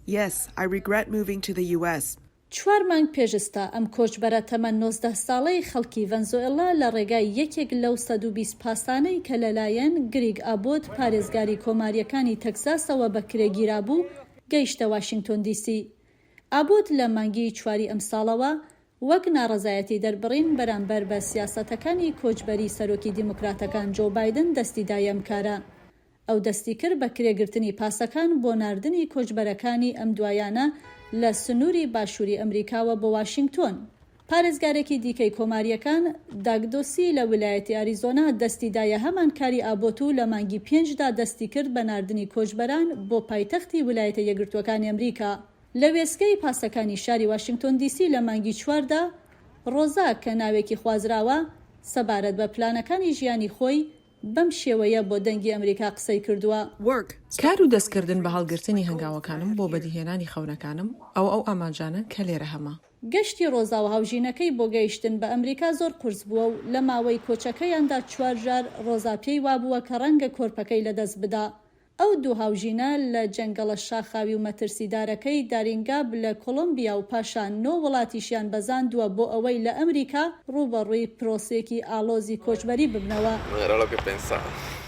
Yes, I regret moving to the US. 4 مانگ پێشستا ئەم کۆچبەرە تەمەن 19 ساڵەی خەڵکی ڤەنزوئێلا لە ڕێگای یەکێک لەو 120 پاسانەی کە لەلایەن گریگ ئابۆت پارێزگاری کۆماریەکانی تەکساسەوە بەکرێگیرا بوو گەیشتە واشنگتۆن دیسی. ئابۆت لە مانگی 4 ئەم ساڵەوە وەک ناڕەزایەتی دەربڕین بەرامبەر بە سیاسەتەکانی کۆچبەری سەرۆکی دیموکراتەکان جۆ بایدن دەستی دایە ئەم کارە. ئەو دەستی کرد بە کرێگرتنی پاسەکان بۆ ناردنی کۆچبەرەکانی ئەم دوایانە لە سنووری باشووری ئەمریکاوە بۆ واشنگتۆن. پارێزگارێکی دیکەی کۆماریەکان داگدۆسی لە ویلایەتی ئاریزۆنا دەستی دایە هەمان کاری ئابۆت و لە مانگی 5دا دەستی کرد بە ناردنی کۆچبەران بۆ پایتەختی ویلایەتە یەکگرتووەکانی ئەمریکا. لە وێستگەی پاسەکانی شاری واشنگتۆن دیسی لە مانگی 4دا ڕۆزا کە ناوێکی خوازراوە سەبارەت بە پلانەکانی ژیانی خۆی بەم شێوەیە بۆ دەنگی ئەمریکا قسەی کردووە. کار و دەستکردن بە هەڵگرتنی هەنگاوەکانم بۆ بەدیهێنانی خەونەکانم ئەو ئامانجانە کە لێرە هەمە. گەشتی ڕۆزا و هاوژینەکەی بۆ گەیشتن بە ئەمریکا زۆر قورس بووە و لە ماوەی کۆچەکەیاندا 4 جار ڕۆزا پێی وابووە کە ڕەنگە کۆرپەکەی لەدەست بدا. ئەو دوو هاوژینە لە جەنگەڵە شاخاوی و مەترسیدارەکەی دارینگاب لە کۆلۆمبیا و پاشان 9 وڵاتیشیان بەزاندووە بۆ ئەوەی لە ئەمریکا ڕوبەڕووی پرۆسێکی ئالۆزی کۆچبەری ببنەوە.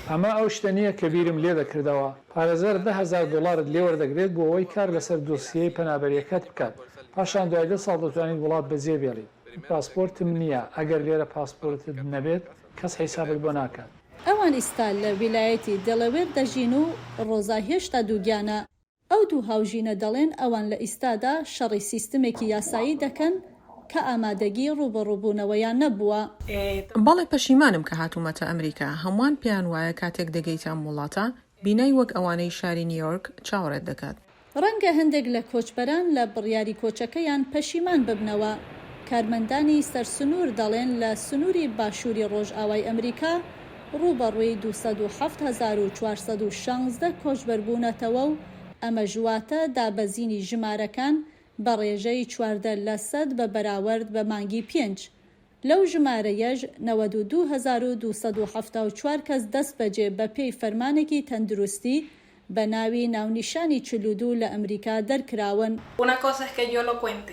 ئەمە ئەو شتە نییە کە بیرم لێ دەکردەوە. پارێزەر $10,000 لێ وەردەگرێت بۆ ئەوەی کار لەسەر دۆسیەی پەنابەریەکەت بکات. پاشان دوای 2 ساڵ دەتوانیت وڵات بەجێ بێڵیت. پاسپۆرتم نییە، ئەگەر لێرە پاسپۆرتت نەبێت کەس حیسابت بۆ ناکات. ئەوان ئیستا لە ویلایەتی دەڵەوێر دەژین و ڕۆزا هێشتا دووگیانە. ئەو دوو هاوژینە دەڵێن ئەوان لە ئیستادا شەڕی سیستمێکی یاسایی دەکەن کە ئامادەگی ڕوبەڕووبوونەوەیان نەبووە. بەڵێ پەشیمانم کە هاتوومەتە ئەمریکا. هەمووان پێیان وایە کاتێک دەگەیتان وڵاتە بینای وەک ئەوانەی شاری نیویۆرک چاوەڕێت دەکات. ڕەنگە هەندێک لە کۆچبەران لە بڕیاری کۆچەکەیان پەشیمان ببنەوە. کارمەندانی سەرسنوور دەڵێن لە سنووری باشووری ڕۆژئاوای ئەمریکا ڕوبەڕووی 207,416 کۆچبەر بوونەتەوە و ئەمە ژواتە دابەزینی ژمارەکان بە ڕێژەی 14% بە بەراورد بە مانگی 5. لەو ژمارەیەش 92,274 کەس دەست بەجێ بە پێی فەرمانێکی تەندروستی بە ناوی ناونیشانی 42 لە ئەمریکا دەرکراون.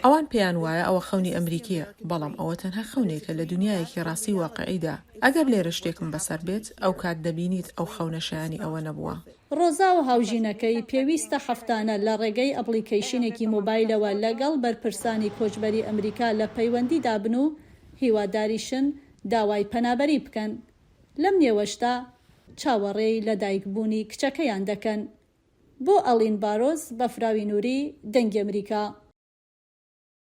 ئەوان پێیان وایە ئەوە خەونی ئەمریکیە، بەڵام ئەوە تەنها خەونێکە لە دنیایەکی ڕاستی واقعیدا. ئەگەر لێرە شتێکم بەسەر بێت ئەو کات دەبینیت ئەو خەونەشایانی ئەوە نەبووە. ڕۆزا و هاوژینەکەی پێویستە هەفتانە لە ڕێگەی ئەپلیکیشنێکی مۆبایلەوە لەگەڵ بەرپرسانی کۆچبەری ئەمریکا لە پەیوەندی دابن و هیواداریشن داوای پەنابەری بکەن. لەم نێوەشتا چاوەڕێی لە دایکبوونی کچەکەیان دەکەن. بۆ ئەلین بارۆز بەفراوی نووری دەنگی ئەمریکا.